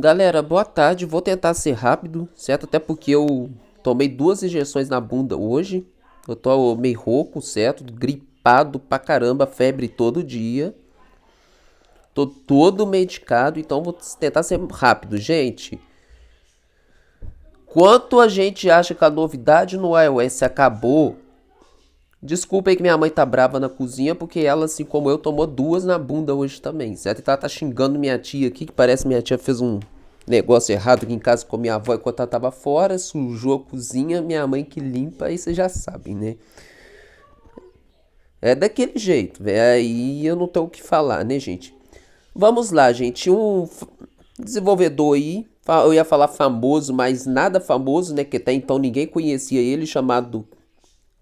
Galera, boa tarde. Vou tentar ser rápido, certo? Até porque eu tomei 2 injeções na bunda hoje. Eu tô meio rouco, certo? Gripado pra caramba, febre todo dia. Tô todo medicado, então vou tentar ser rápido, gente. Quanto a gente acha que a novidade no iOS acabou, desculpa aí que minha mãe tá brava na cozinha, porque ela, assim como eu, tomou 2 na bunda hoje também, certo? E ela tá xingando minha tia aqui, que parece que minha tia fez um negócio errado aqui em casa com minha avó enquanto ela tava fora, sujou a cozinha, minha mãe que limpa, aí vocês já sabem, né? É daquele jeito, velho. Aí eu não tenho o que falar, né, gente? Vamos lá, gente. Desenvolvedor aí, eu ia falar famoso, mas nada famoso, né? Que até então ninguém conhecia ele, chamado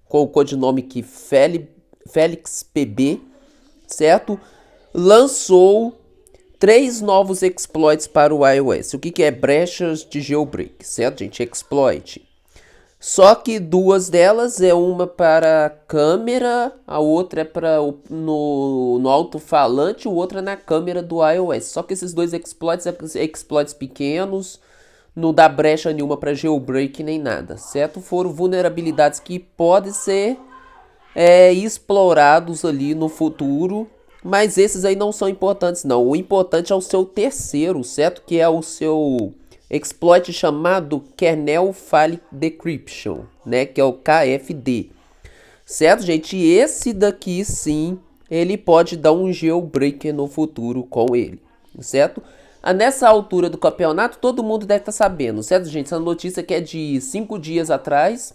com o codinome que Félix PB, certo? Lançou 3 novos exploits para o iOS. O que é brechas de jailbreak, certo, gente? Exploit. Só que 2 delas é uma para câmera, a outra é para no alto-falante, o outro é na câmera do iOS. Só que esses 2 exploits são exploits pequenos, não dá brecha nenhuma para jailbreak nem nada, certo? Foram vulnerabilidades que podem ser explorados ali no futuro, mas esses aí não são importantes não. O importante é o seu terceiro, certo? Que é o seu exploit chamado Kernel File Decryption, né? Que é o KFD, certo, gente? E esse daqui sim, ele pode dar um jailbreak no futuro com ele, certo? Nessa altura do campeonato, todo mundo deve estar sabendo, certo, gente? Essa notícia que é de 5 dias atrás.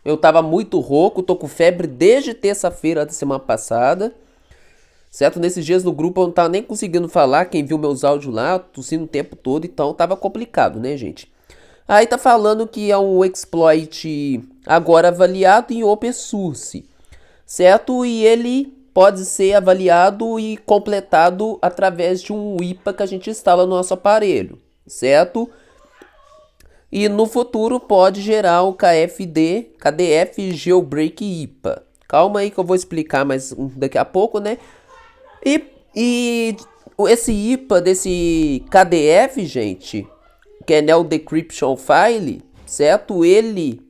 Eu tava muito rouco, tô com febre desde terça-feira da semana passada. Certo? Nesses dias no grupo eu não tava nem conseguindo falar. Quem viu meus áudios lá, tossindo o tempo todo, então tava complicado, né, gente? Aí tá falando que é um exploit agora avaliado em open source, certo? E ele pode ser avaliado e completado através de um IPA que a gente instala no nosso aparelho, certo? E no futuro pode gerar o KDF Jailbreak IPA. Calma aí que eu vou explicar mais daqui a pouco, né? E esse IPA desse KDF, gente, Kernel Decryption File, certo? Ele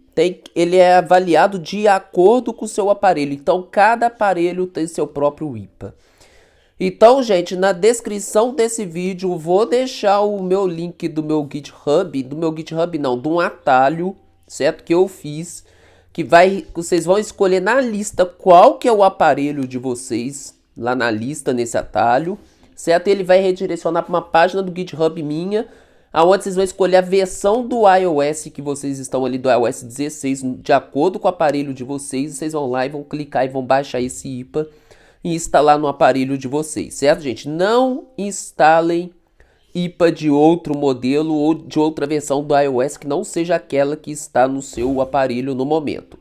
é avaliado de acordo com o seu aparelho. Então cada aparelho tem seu próprio IPA. Então, gente, na descrição desse vídeo vou deixar o meu link do meu GitHub não, de um atalho, certo? Que eu fiz, vocês vão escolher na lista qual que é o aparelho de vocês, lá na lista, nesse atalho, certo? Ele vai redirecionar para uma página do GitHub minha, aonde vocês vão escolher a versão do iOS que vocês estão ali, do iOS 16, de acordo com o aparelho de vocês, vocês vão lá e vão clicar e vão baixar esse IPA e instalar no aparelho de vocês, certo, gente? Não instalem IPA de outro modelo ou de outra versão do iOS que não seja aquela que está no seu aparelho no momento.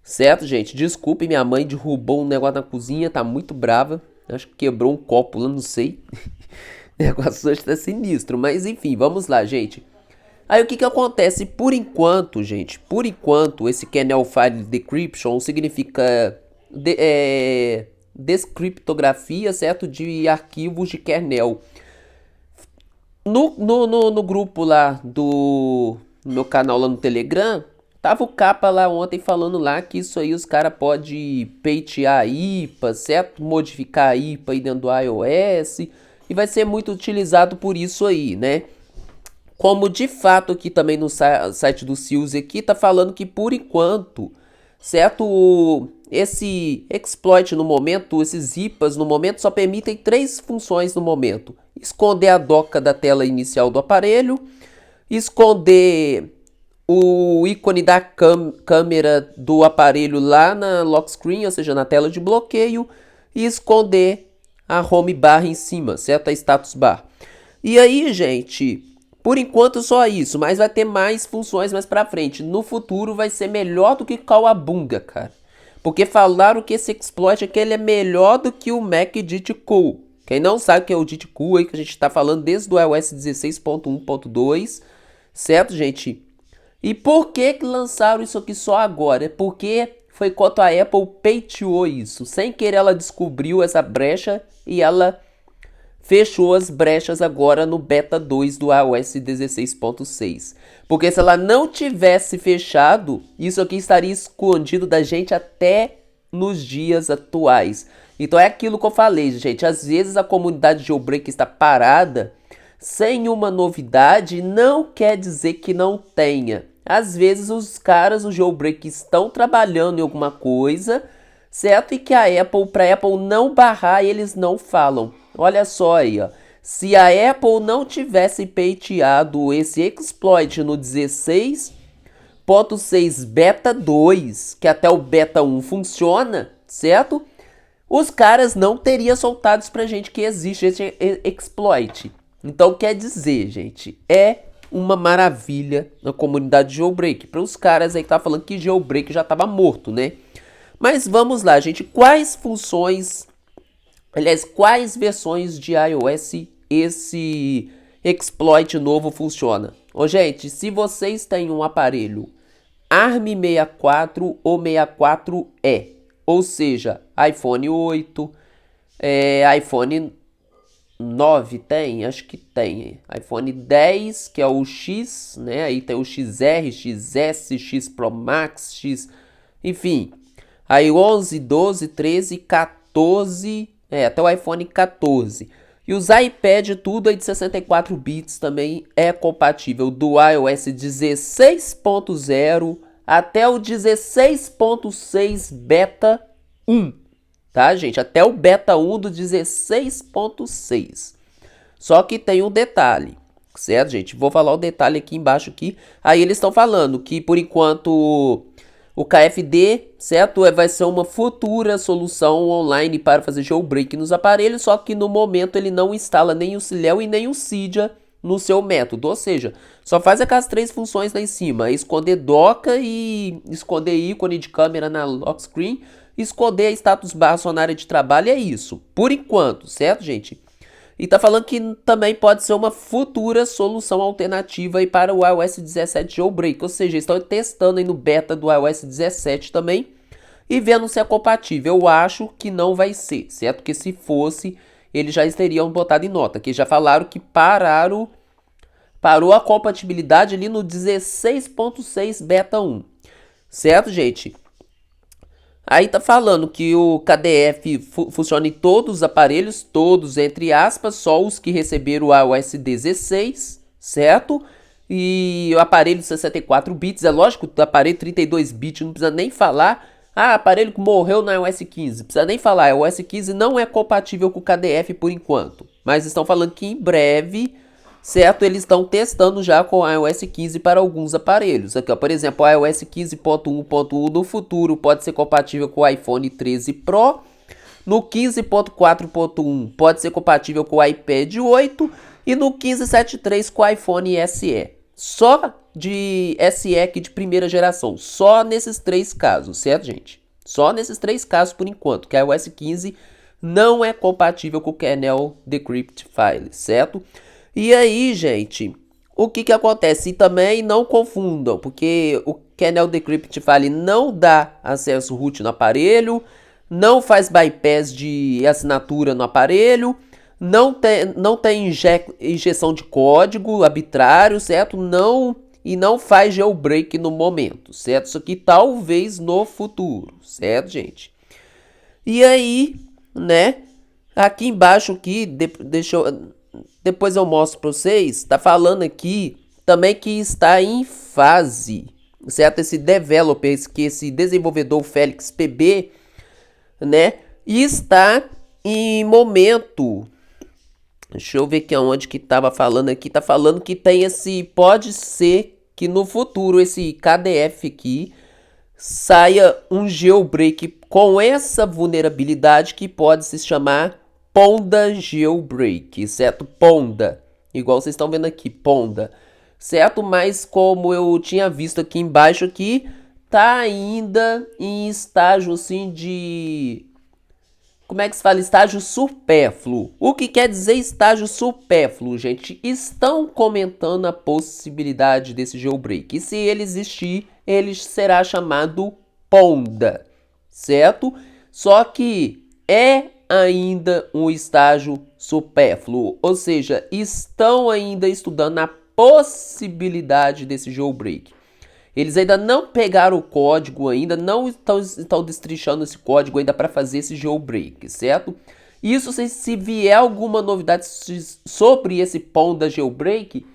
Certo, gente? Desculpe, minha mãe derrubou um negócio na cozinha, tá muito brava. Acho que quebrou um copo lá, não sei. O negócio hoje tá sinistro, mas enfim, vamos lá, gente. Aí o que acontece? Por enquanto, gente, esse Kernel File Decryption significa descriptografia, certo? De arquivos de kernel. No grupo lá no meu canal lá no Telegram, tava o capa lá ontem falando lá que isso aí os caras podem patear a IPA, certo? Modificar a IPA aí dentro do iOS. E vai ser muito utilizado por isso aí, né? Como de fato aqui também no site do SEALS aqui tá falando que por enquanto, certo? Esse exploit no momento, esses IPAs no momento só permitem 3 funções no momento. Esconder a doca da tela inicial do aparelho, esconder o ícone da câmera do aparelho lá na lock screen, ou seja, na tela de bloqueio, e esconder a home bar em cima, certo? A status bar. E aí, gente, por enquanto só isso, mas vai ter mais funções mais pra frente. No futuro vai ser melhor do que Kawabunga, cara. Porque falaram que esse exploit aqui ele é melhor do que o Mac Cool. Quem não sabe o que é o Cool aí, que a gente tá falando desde o iOS 16.1.2, certo, gente? E por que lançaram isso aqui só agora? É porque foi quando a Apple pateou isso. Sem querer ela descobriu essa brecha e ela fechou as brechas agora no beta 2 do iOS 16.6. Porque se ela não tivesse fechado, isso aqui estaria escondido da gente até nos dias atuais. Então é aquilo que eu falei, gente. Às vezes a comunidade jailbreak está parada sem uma novidade, não quer dizer que não tenha. Às vezes os caras, os jailbreak, estão trabalhando em alguma coisa, certo? E que para a Apple não barrar, eles não falam. Olha só aí, ó. Se a Apple não tivesse pateado esse exploit no 16.6 beta 2, que até o beta 1 funciona, certo? Os caras não teriam soltado pra gente que existe esse exploit. Então quer dizer, gente, é uma maravilha na comunidade jailbreak. Para os caras aí que tá falando que jailbreak já tava morto, né? Mas vamos lá, gente. Quais funções, aliás, quais versões de iOS esse exploit novo funciona? Ô, gente, se vocês têm um aparelho ARM64 ou 64E, ou seja, iPhone 8, iPhone 9 tem? Acho que tem. iPhone 10, que é o X, né? Aí tem o XR, XS, X Pro Max, X... Enfim. Aí 11, 12, 13, 14... até o iPhone 14. E os iPad, tudo aí de 64 bits também é compatível. Do iOS 16.0 até o 16.6 Beta 1. Tá, gente? Até o beta 1 do 16.6. Só que tem um detalhe, certo, gente? Vou falar o detalhe aqui embaixo aqui. Aí eles estão falando que, por enquanto, o KFD, certo? Vai ser uma futura solução online para fazer jailbreak nos aparelhos, só que no momento ele não instala nem o Ciléu e nem o Cydia no seu método. Ou seja, só faz aquelas três funções lá em cima. Esconder doca e esconder ícone de câmera na lock screen. Esconder a status bar só na área de trabalho, é isso. Por enquanto, certo, gente? E tá falando que também pode ser uma futura solução alternativa aí para o iOS 17 jailbreak. Ou seja, estão testando aí no beta do iOS 17 também e vendo se é compatível. Eu acho que não vai ser, certo? Porque se fosse, eles já teriam botado em nota. Que já falaram que parou a compatibilidade ali no 16.6 beta 1. Certo, gente? Aí tá falando que o KDF funciona em todos os aparelhos, todos entre aspas, só os que receberam o iOS 16, certo? E o aparelho de 64 bits, é lógico, o aparelho 32 bits, não precisa nem falar. Ah, aparelho que morreu no iOS 15, não precisa nem falar, o iOS 15 não é compatível com o KDF por enquanto. Mas estão falando que em breve, certo, eles estão testando já com o iOS 15 para alguns aparelhos. Aqui, ó, por exemplo, o iOS 15.1.1 no futuro pode ser compatível com o iPhone 13 Pro. No 15.4.1 pode ser compatível com o iPad 8. E no 15.7.3 com o iPhone SE. Só de SE aqui de primeira geração. Só nesses três casos, certo, gente? Só nesses três casos por enquanto, que a iOS 15 não é compatível com o kernel Decrypt File, certo? E aí, gente, o que acontece? E também não confundam, porque o kernel Decrypt File não dá acesso root no aparelho, não faz bypass de assinatura no aparelho, não tem injeção de código arbitrário, certo? E não faz jailbreak no momento, certo? Isso aqui talvez no futuro, certo, gente? E aí, né? Aqui embaixo aqui, depois eu mostro para vocês, tá falando aqui também que está em fase, certo? Esse developer, esse desenvolvedor Félix PB, né? E está em momento. Deixa eu ver aqui onde que tava falando aqui. Tá falando que tem pode ser que no futuro esse KDF aqui saia um jailbreak com essa vulnerabilidade que pode se chamar Ponda Jailbreak, certo? Ponda, igual vocês estão vendo aqui, Ponda, certo? Mas como eu tinha visto aqui embaixo aqui, tá ainda em estágio assim de... Como é que se fala? Estágio supérfluo. O que quer dizer estágio supérfluo, gente? Estão comentando a possibilidade desse jailbreak. E se ele existir, ele será chamado Ponda, certo? Só que ainda um estágio supérfluo, ou seja, estão ainda estudando a possibilidade desse jailbreak. Eles ainda não pegaram o código ainda, não estão destrinchando esse código ainda para fazer esse jailbreak, certo? Isso se vier alguma novidade sobre esse Panda jailbreak,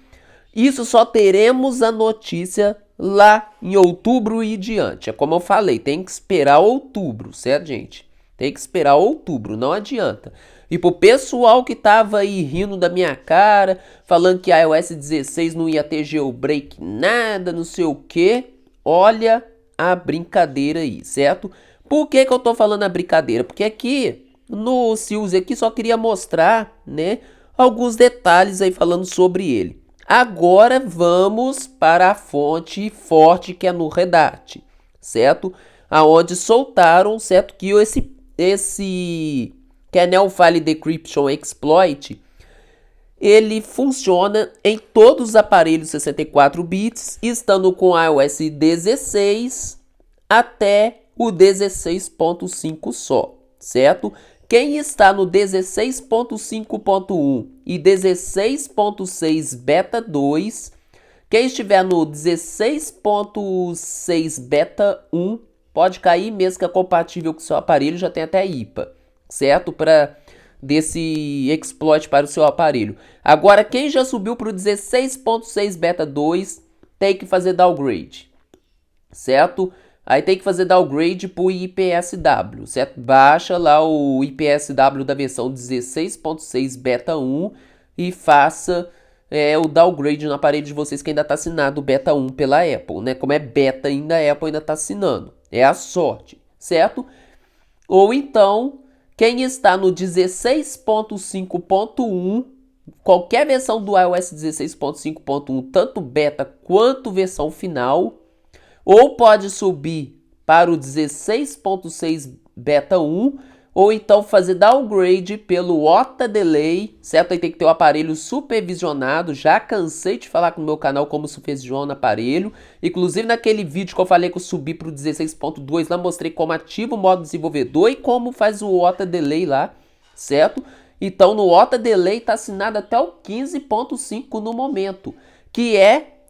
isso só teremos a notícia lá em outubro e diante. É como eu falei, tem que esperar outubro, certo, gente? Tem que esperar outubro, não adianta. E pro pessoal que tava aí rindo da minha cara, falando que a iOS 16 não ia ter jailbreak nada, não sei o que, olha a brincadeira aí, certo? Por que eu tô falando a brincadeira? Porque aqui no Sills aqui só queria mostrar, né, alguns detalhes aí falando sobre ele. Agora vamos para a fonte forte que é no Reddit, certo? Aonde soltaram, certo, que esse Kernel File Decryption Exploit, ele funciona em todos os aparelhos 64 bits, estando com iOS 16 até o 16.5 só, certo? Quem está no 16.5.1 e 16.6 Beta 2, quem estiver no 16.6 Beta 1, pode cair mesmo que é compatível com o seu aparelho, já tem até IPA, certo? Para desse exploit para o seu aparelho. Agora, quem já subiu para o 16.6 Beta 2, tem que fazer downgrade, certo? Aí tem que fazer downgrade para o IPSW, certo? Baixa lá o IPSW da versão 16.6 Beta 1 e faça o downgrade no aparelho de vocês que ainda está assinado Beta 1 pela Apple, né? Como é Beta ainda, a Apple ainda está assinando. É a sorte, certo? Ou então, quem está no 16.5.1, qualquer versão do iOS 16.5.1, tanto beta quanto versão final, ou pode subir para o 16.6 Beta 1, ou então fazer downgrade pelo OTA Delay, certo? Aí tem que ter o aparelho supervisionado. Já cansei de falar no meu canal como supervisiona o aparelho. Inclusive naquele vídeo que eu falei que eu subi para o 16.2, lá mostrei como ativa o modo desenvolvedor e como faz o OTA Delay lá, certo? Então no OTA Delay está assinado até o 15.5 no momento, que é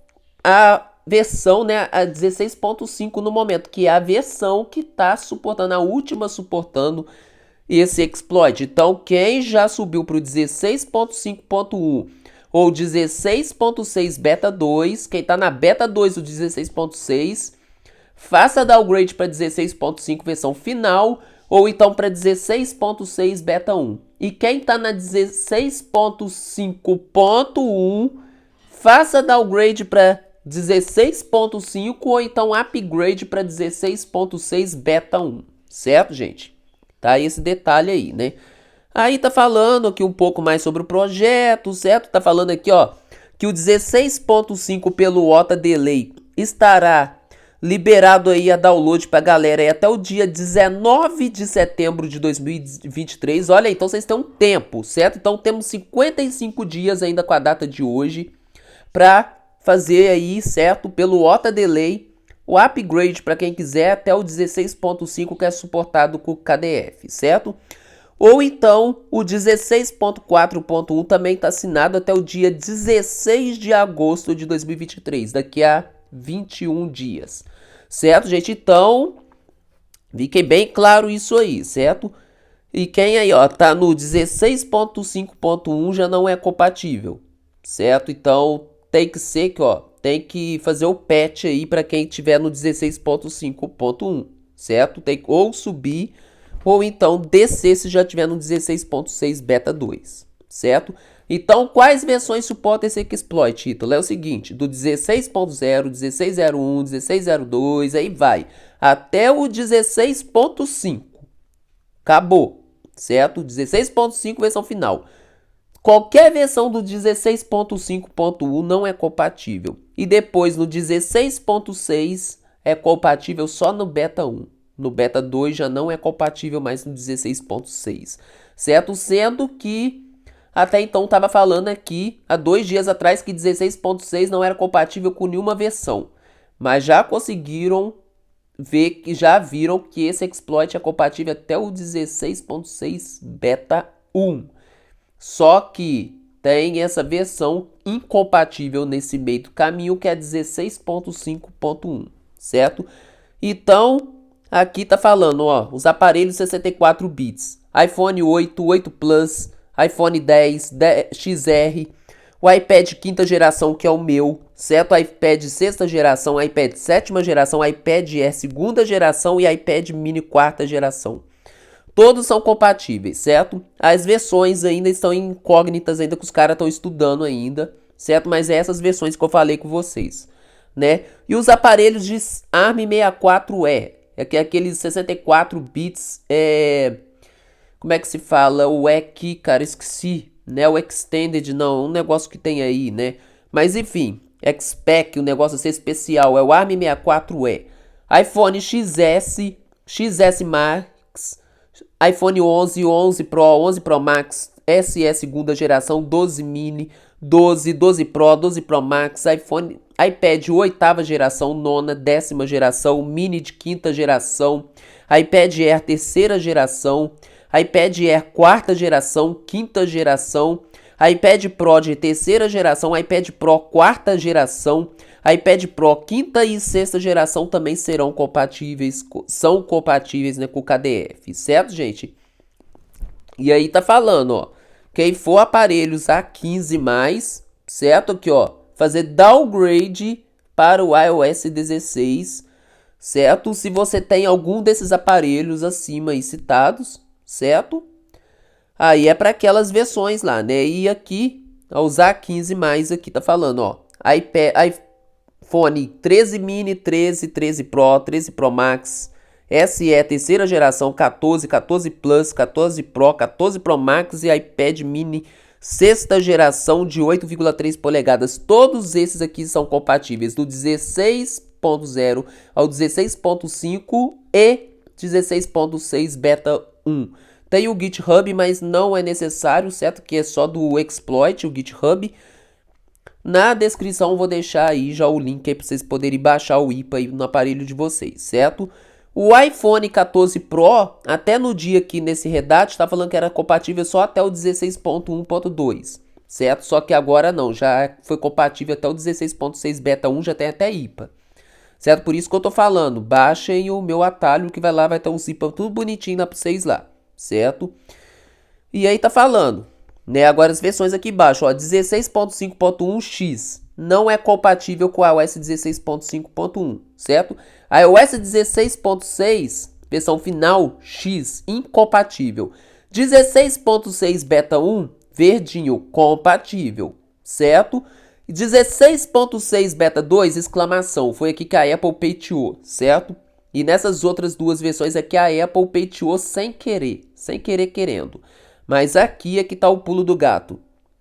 a versão, né, a 16.5 no momento, que é a versão que está suportando, a última suportando esse exploit. Então, quem já subiu para o 16.5.1 ou 16.6 Beta 2, quem está na Beta 2 do 16.6, faça downgrade para 16.5 versão final, ou então para 16.6 Beta 1. E quem está na 16.5.1, faça downgrade para 16.5 ou então upgrade para 16.6 Beta 1, certo, gente? Tá esse detalhe aí, né? Aí tá falando aqui um pouco mais sobre o projeto, certo? Tá falando aqui, ó, que o 16.5 pelo OTA Delay estará liberado aí a download pra galera aí até o dia 19 de setembro de 2023. Olha aí, então vocês têm um tempo, certo? Então temos 55 dias ainda com a data de hoje pra fazer aí, certo, pelo OTA Delay, o upgrade para quem quiser até o 16.5 que é suportado com o KDF, certo? Ou então o 16.4.1 também está assinado até o dia 16 de agosto de 2023, daqui a 21 dias, certo, gente? Então, fiquem bem claro isso aí, certo? E quem aí, ó, tá no 16.5.1 já não é compatível, certo? Então, tem que ser que, ó, tem que fazer o patch aí para quem tiver no 16.5.1, certo? Tem que ou subir ou então descer se já tiver no 16.6 Beta 2, certo? Então, quais versões suportam esse exploit, Ítalo? É o seguinte, do 16.0, 16.01, 16.02, aí vai, até o 16.5. Acabou, certo? 16.5 versão final. Qualquer versão do 16.5.1 não é compatível. E depois no 16.6 é compatível só no Beta 1. No Beta 2 já não é compatível mais no 16.6. Certo? Sendo que até então estava falando aqui, há 2 dias atrás, que 16.6 não era compatível com nenhuma versão. Mas já conseguiram ver que já viram que esse exploit é compatível até o 16.6 beta 1. Só que tem essa versão incompatível nesse meio do caminho, que é 16.5.1, certo? Então, aqui tá falando, ó, os aparelhos 64 bits, iPhone 8, 8 Plus, iPhone 10, XR, o iPad quinta geração, que é o meu, certo? iPad sexta geração, iPad sétima geração, iPad Air segunda geração e iPad mini quarta geração. Todos são compatíveis, certo? As versões ainda estão incógnitas, ainda que os caras estão estudando ainda, certo? Mas é essas versões que eu falei com vocês, né? E os aparelhos de ARM64E, que é aqueles 64 bits, como é que se fala? O EQ, cara, esqueci, né? O Extended, não, um negócio que tem aí, né? Mas enfim, XPEC, o negócio a ser especial, é o ARM64E. iPhone XS, XS Max, iPhone 11, 11 Pro, 11 Pro Max, SE segunda geração, 12 mini, 12, 12 Pro, 12 Pro Max, iPad oitava geração, nona, décima geração, mini de quinta geração, iPad Air terceira geração, iPad Air quarta geração, quinta geração, iPad Pro de terceira geração, iPad Pro quarta geração, iPad Pro quinta e sexta geração também serão compatíveis, são compatíveis, né, com o KDF, certo, gente? E aí tá falando, ó, quem for aparelhos A15+, certo? Aqui, ó, fazer downgrade para o iOS 16, certo? Se você tem algum desses aparelhos acima aí citados, certo? Aí é para aquelas versões lá, né? E aqui, os A15+, aqui tá falando, ó, iPhone 13 mini, 13, 13 Pro, 13 Pro Max, SE terceira geração, 14, 14 Plus, 14 Pro, 14 Pro Max e iPad mini sexta geração de 8,3 polegadas. Todos esses aqui são compatíveis do 16.0 ao 16.5 e 16.6 beta 1. Tem o GitHub, mas não é necessário, certo? Que é só do exploit, o GitHub. Na descrição eu vou deixar aí já o link aí para vocês poderem baixar o IPA aí no aparelho de vocês, certo? O iPhone 14 Pro, até no dia aqui nesse Reddit, tá falando que era compatível só até o 16.1.2, certo? Só que agora não, já foi compatível até o 16.6 beta 1, já tem até IPA, certo? Por isso que eu tô falando, baixem o meu atalho que vai lá, vai ter um IPA tudo bonitinho lá pra vocês lá, certo? E aí tá falando, né? Agora as versões aqui embaixo, ó, 16.5.1x não é compatível com a iOS 16.5.1, certo? A iOS 16.6, versão final X, incompatível. 16.6 beta 1, verdinho, compatível, certo? 16.6 beta 2, exclamação, foi aqui que a Apple pateou, certo? E nessas outras duas versões aqui a Apple pateou sem querer querendo. Mas aqui é que tá o pulo do gato.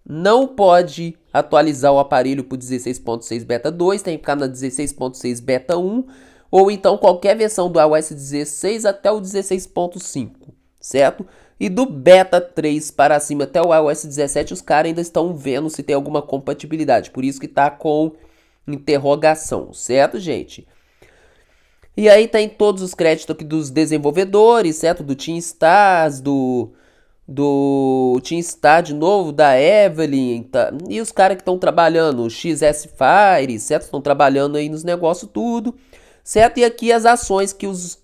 Não pode atualizar o aparelho para o 16.6 beta 2, tem que ficar na 16.6 beta 1, ou então qualquer versão do iOS 16 até o 16.5, certo? E do beta 3 para cima até o iOS 17, os caras ainda estão vendo se tem alguma compatibilidade, por isso que tá com interrogação, certo, gente? E aí tem todos os créditos aqui dos desenvolvedores, certo? Do TeamStars, do TeamStar de novo, da Evelyn, tá? E os caras que estão trabalhando, o XS Fire, certo? Estão trabalhando aí nos negócios tudo, certo? E aqui as ações que os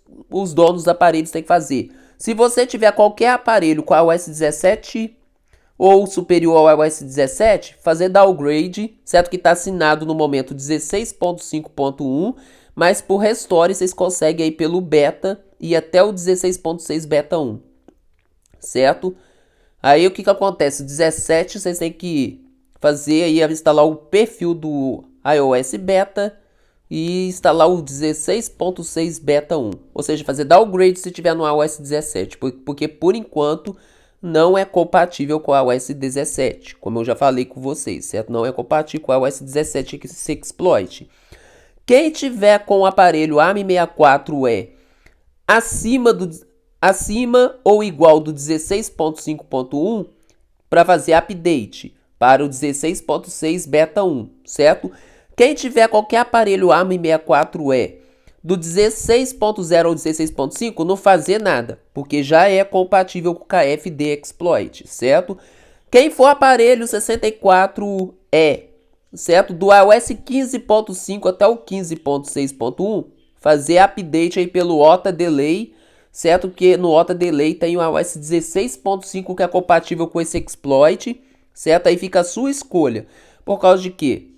donos dos aparelhos têm que fazer. Se você tiver qualquer aparelho com iOS 17 ou superior ao iOS 17, fazer downgrade, certo? Que está assinado no momento 16.5.1, mas por restore vocês conseguem aí pelo beta e até o 16.6 beta 1. Certo? Aí o que acontece? 17 vocês têm que fazer aí, instalar o perfil do iOS beta e instalar o 16.6 beta 1. Ou seja, fazer downgrade se tiver no iOS 17, porque por enquanto não é compatível com o iOS 17, como eu já falei com vocês, certo? Não é compatível com o iOS 17 que se exploit. Quem tiver com o aparelho ARM64E acima ou igual do 16.5.1 para fazer update para o 16.6 beta 1, certo? Quem tiver qualquer aparelho ARM64E do 16.0 ao 16.5 não fazer nada, porque já é compatível com o KFD Exploit, certo? Quem for aparelho 64E, certo? Do iOS 15.5 até o 15.6.1, fazer update aí pelo OTA Delay, certo? Porque no OTA Delay tem o iOS 16.5 que é compatível com esse exploit, certo? Aí fica a sua escolha. Por causa de quê?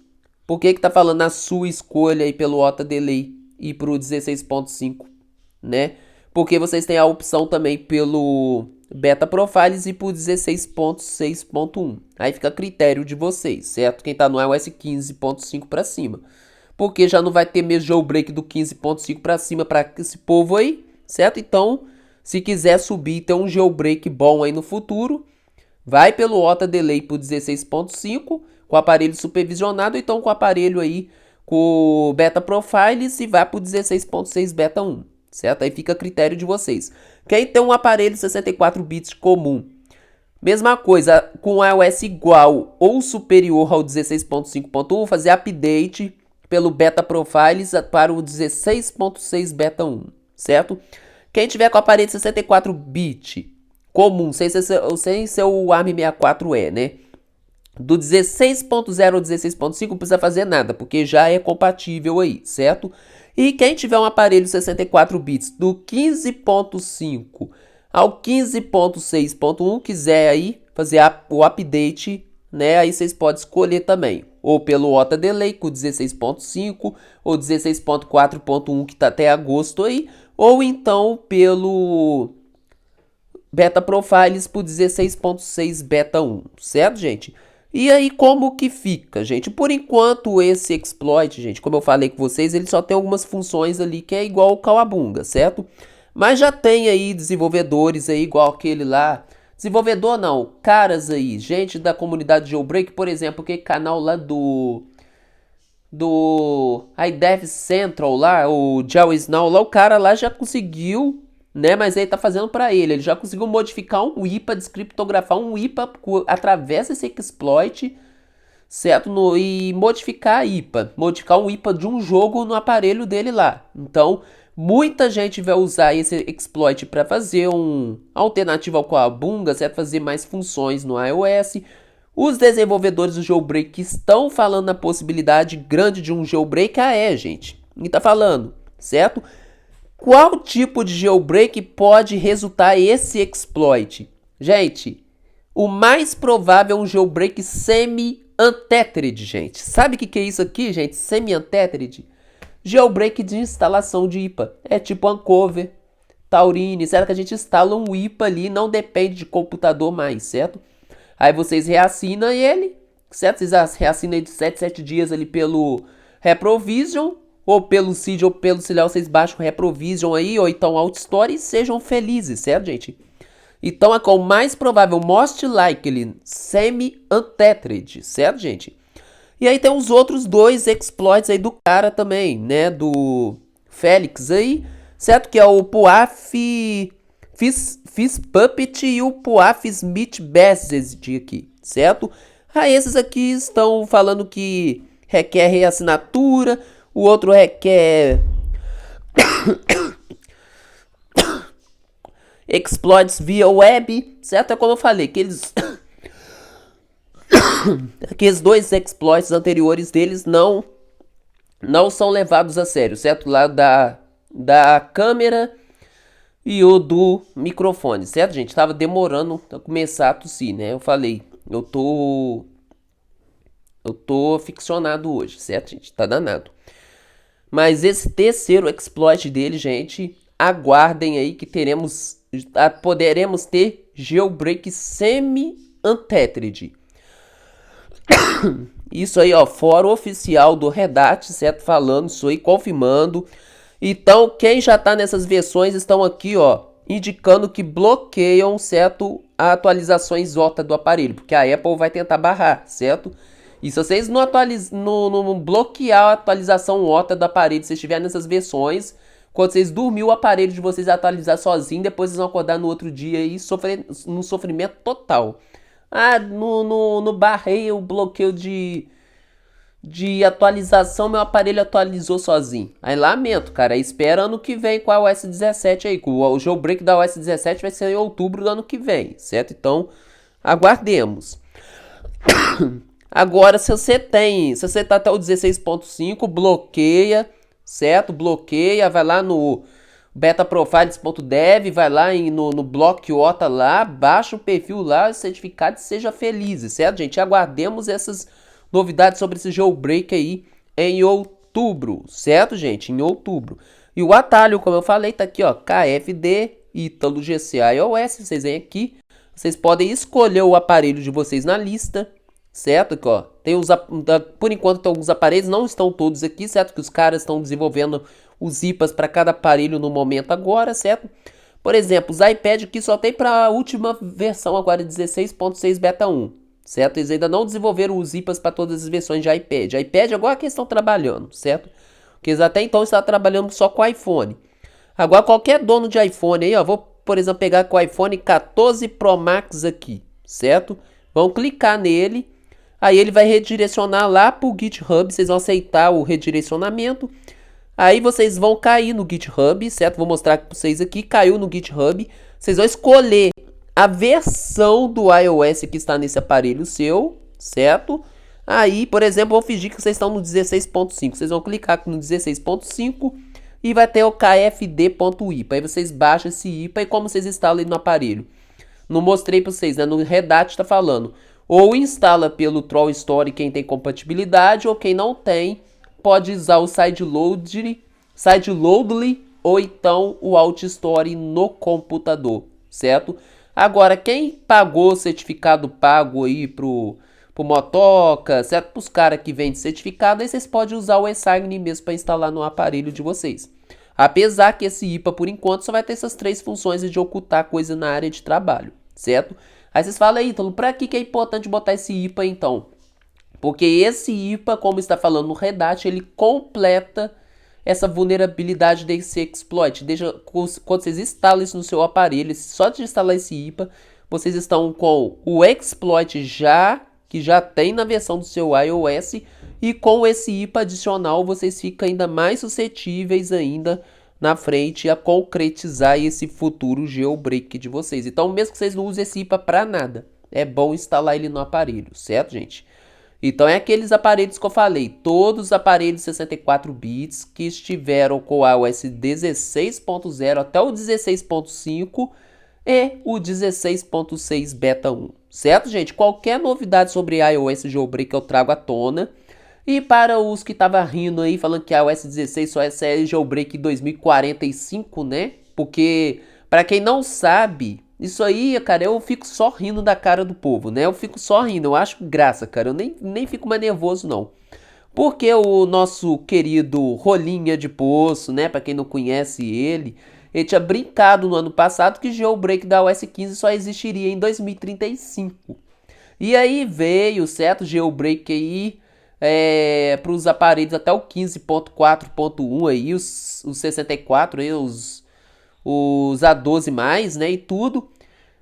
Por que tá falando a sua escolha aí pelo OTA Delay e pro 16.5, né? Porque vocês têm a opção também pelo Beta Profiles e por 16.6.1. Aí fica a critério de vocês, certo? Quem tá no iOS 15.5 para cima. Porque já não vai ter mesmo jailbreak do 15.5 para cima para esse povo aí, certo? Então, se quiser subir e ter um jailbreak bom aí no futuro, vai pelo OTA Delay pro 16.5 com o aparelho supervisionado, então com o aparelho aí com o Beta Profiles e vai pro 16.6 Beta 1, certo? Aí fica a critério de vocês. Quem tem um aparelho 64 bits comum, mesma coisa, com iOS igual ou superior ao 16.5.1, fazer update pelo Beta Profiles para o 16.6 Beta 1, certo? Quem tiver com aparelho 64 bit comum, sem ser o ARM64E, né? Do 16.0 ao 16.5 não precisa fazer nada, porque já é compatível aí, certo? E quem tiver um aparelho 64 bits do 15.5 ao 15.6.1, quiser aí fazer o update, né? Aí vocês podem escolher também, ou pelo OTA Delay com 16.5 ou 16.4.1 que tá até agosto aí, ou então pelo Beta Profiles por 16.6 Beta 1, certo, gente? E aí, como que fica, gente? Por enquanto, esse exploit, gente, como eu falei com vocês, ele só tem algumas funções ali que é igual o Cowabunga, certo? Mas já tem aí desenvolvedores aí, igual aquele lá. Desenvolvedor não, caras aí, gente da comunidade Jailbreak, por exemplo, aquele canal lá do iDev Central lá, o Joe Snow lá, o cara lá já conseguiu, né? Mas ele tá fazendo para ele já conseguiu modificar um IPA, descriptografar um IPA através desse exploit, certo? E modificar a IPA, modificar um IPA de um jogo no aparelho dele lá. Então, muita gente vai usar esse exploit para fazer um alternativo ao Cowabunga, certo? Fazer mais funções no iOS. Os desenvolvedores do jailbreak estão falando na possibilidade grande de um jailbreak. Gente. E tá falando, certo? Qual tipo de jailbreak pode resultar esse exploit? Gente, o mais provável é um jailbreak semi-untethered, gente. Sabe o que é isso aqui, gente? Semi-untethered? Jailbreak de instalação de IPA. É tipo Uncover, Taurine, certo? Que a gente instala um IPA ali, não depende de computador mais, certo? Aí vocês reassinam ele, certo? Vocês reassinam de 7 dias ali pelo Reprovision, ou pelo Seed ou pelo Cilial, vocês baixam o Reprovision aí, ou então AutoStore e sejam felizes, certo, gente? Então é com o mais provável, most likely, semi-untethered, certo, gente? E aí tem os outros dois exploits aí do cara também, né? Do Félix aí, certo? Que é o Puaf Puppet e o Puaf Smith Basset aqui, certo? Aí esses aqui estão falando que requer reassinatura, o outro requer exploits via web, certo? É como eu falei, que eles aqueles dois exploits anteriores deles não são levados a sério, certo? Lá da câmera e o do microfone, certo, gente? Tava demorando a começar a tossir, né? Eu falei, eu tô ficcionado hoje, certo, gente? Tá danado. Mas esse terceiro exploit dele, gente, aguardem aí que poderemos ter jailbreak semi-untethered. Isso aí, ó, fórum oficial do Red Hat, certo? Falando isso aí, confirmando. Então, quem já tá nessas versões estão aqui, ó, indicando que bloqueiam, certo, atualizações OTA do aparelho, porque a Apple vai tentar barrar, certo? E se vocês não bloquear a atualização OTA do aparelho, se estiver nessas versões, quando vocês dormir o aparelho de vocês atualizar sozinho, depois vocês vão acordar no outro dia e sofrer um sofrimento total. No barrei o bloqueio de de atualização, meu aparelho atualizou sozinho. Aí lamento, cara. Espera ano que vem com a OS 17 aí. O jailbreak da OS 17 vai ser em outubro do ano que vem, certo? Então, aguardemos. Agora, se você tá até o 16.5, bloqueia, certo? Bloqueia, vai lá no betaprofiles.dev, vai lá no bloco OTA lá, baixa o perfil lá, certificado e seja feliz, certo, gente? Aguardemos essas novidades sobre esse jailbreak aí em outubro, certo, gente? Em outubro. E o atalho, como eu falei, tá aqui, ó, KFD, Ítalo GC iOS, vocês vêm aqui, vocês podem escolher o aparelho de vocês na lista, certo? Aqui, ó, tem por enquanto tem alguns aparelhos, não estão todos aqui, certo? Que os caras estão desenvolvendo os IPAs para cada aparelho no momento agora, certo? Por exemplo, os iPad aqui só tem para a última versão agora, 16.6 Beta 1, certo? Eles ainda não desenvolveram os IPAs para todas as versões de iPad. iPad agora que eles estão trabalhando, certo? Porque eles até então estavam trabalhando só com iPhone. Agora qualquer dono de iPhone aí, ó, vou, por exemplo, pegar com o iPhone 14 Pro Max aqui, certo? Vão clicar nele, aí ele vai redirecionar lá para o GitHub, vocês vão aceitar o redirecionamento. Aí vocês vão cair no GitHub, certo? Vou mostrar para vocês aqui, caiu no GitHub. Vocês vão escolher a versão do iOS que está nesse aparelho seu, certo? Aí, por exemplo, vou fingir que vocês estão no 16.5. Vocês vão clicar no 16.5 e vai ter o kfd.ipa. Aí vocês baixam esse IPA e como vocês instalam ele no aparelho. Não mostrei para vocês, né? No Redat está falando. Ou instala pelo Troll Store quem tem compatibilidade, ou quem não tem, pode usar o Sideloadly ou então o AutoStore no computador, certo? Agora, quem pagou o certificado pago aí pro Motoca, certo? Para os caras que vendem certificado, aí vocês podem usar o eSign mesmo para instalar no aparelho de vocês. Apesar que esse IPA, por enquanto, só vai ter essas três funções de ocultar coisa na área de trabalho, certo? Aí vocês falam aí, Ítalo, para que é importante botar esse IPA então? Porque esse IPA, como está falando no Redat, ele completa essa vulnerabilidade desse exploit. Quando vocês instalam isso no seu aparelho, só de instalar esse IPA, vocês estão com o exploit que já tem na versão do seu iOS, e com esse IPA adicional vocês ficam ainda mais suscetíveis ainda na frente a concretizar esse futuro jailbreak de vocês. Então, mesmo que vocês não usem esse IPA para nada, é bom instalar ele no aparelho, certo, gente? Então é aqueles aparelhos que eu falei, todos os aparelhos 64 bits que estiveram com o iOS 16.0 até o 16.5 e o 16.6 Beta 1, certo, gente? Qualquer novidade sobre iOS jailbreak eu trago à tona. E para os que estavam rindo aí, falando que a iOS 16 só é jailbreak em 2045, né? Porque, para quem não sabe, isso aí, cara, eu fico só rindo da cara do povo, né? Eu fico só rindo, eu acho graça, cara. Eu nem fico mais nervoso, não. Porque o nosso querido Rolinha de Poço, né? Pra quem não conhece ele tinha brincado no ano passado que jailbreak da iOS 15 só existiria em 2035. E aí veio, certo, jailbreak aí para os aparelhos até o 15.4.1 aí, os 64 aí, os A12 mais, né, e tudo.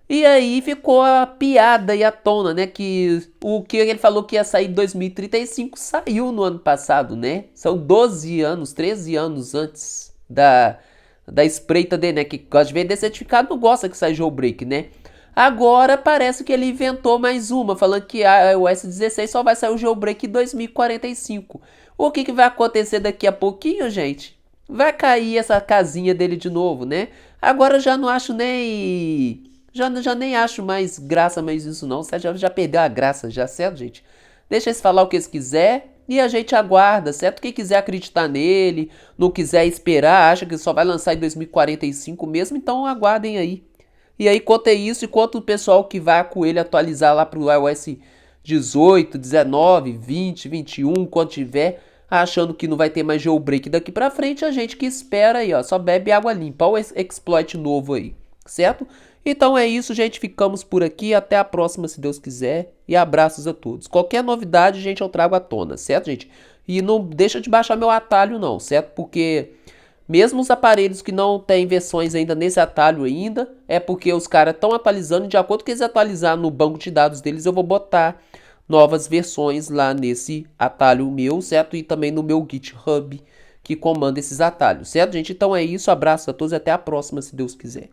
E aí ficou a piada e a tona, né, que o que ele falou que ia sair em 2035 saiu no ano passado, né? São 12 anos, 13 anos antes da espreita dele, né, que gosta de vender certificado, não gosta que sai jailbreak, né? Agora parece que ele inventou mais uma, falando que a iOS 16 só vai sair o jailbreak em 2045. O que vai acontecer daqui a pouquinho, gente? Vai cair essa casinha dele de novo, né? Agora eu já não acho nem... Já nem acho mais graça mais isso não. Você já perdeu a graça já, certo, gente? Deixa eles falar o que eles quiserem e a gente aguarda, certo? Quem quiser acreditar nele, não quiser esperar, acha que só vai lançar em 2045 mesmo, então aguardem aí. E aí, quanto é isso, e quanto o pessoal que vai com ele atualizar lá pro iOS 18, 19, 20, 21, quando tiver, achando que não vai ter mais jailbreak daqui pra frente, a gente que espera aí, ó, só bebe água limpa, olha o exploit novo aí, certo? Então é isso, gente, ficamos por aqui, até a próxima, se Deus quiser, e abraços a todos. Qualquer novidade, gente, eu trago à tona, certo, gente? E não deixa de baixar meu atalho não, certo? Porque... mesmo os aparelhos que não tem versões ainda nesse atalho ainda, é porque os caras estão atualizando e de acordo com eles atualizar no banco de dados deles, eu vou botar novas versões lá nesse atalho meu, certo? E também no meu GitHub, que comanda esses atalhos, certo, gente? Então é isso, abraço a todos e até a próxima, se Deus quiser.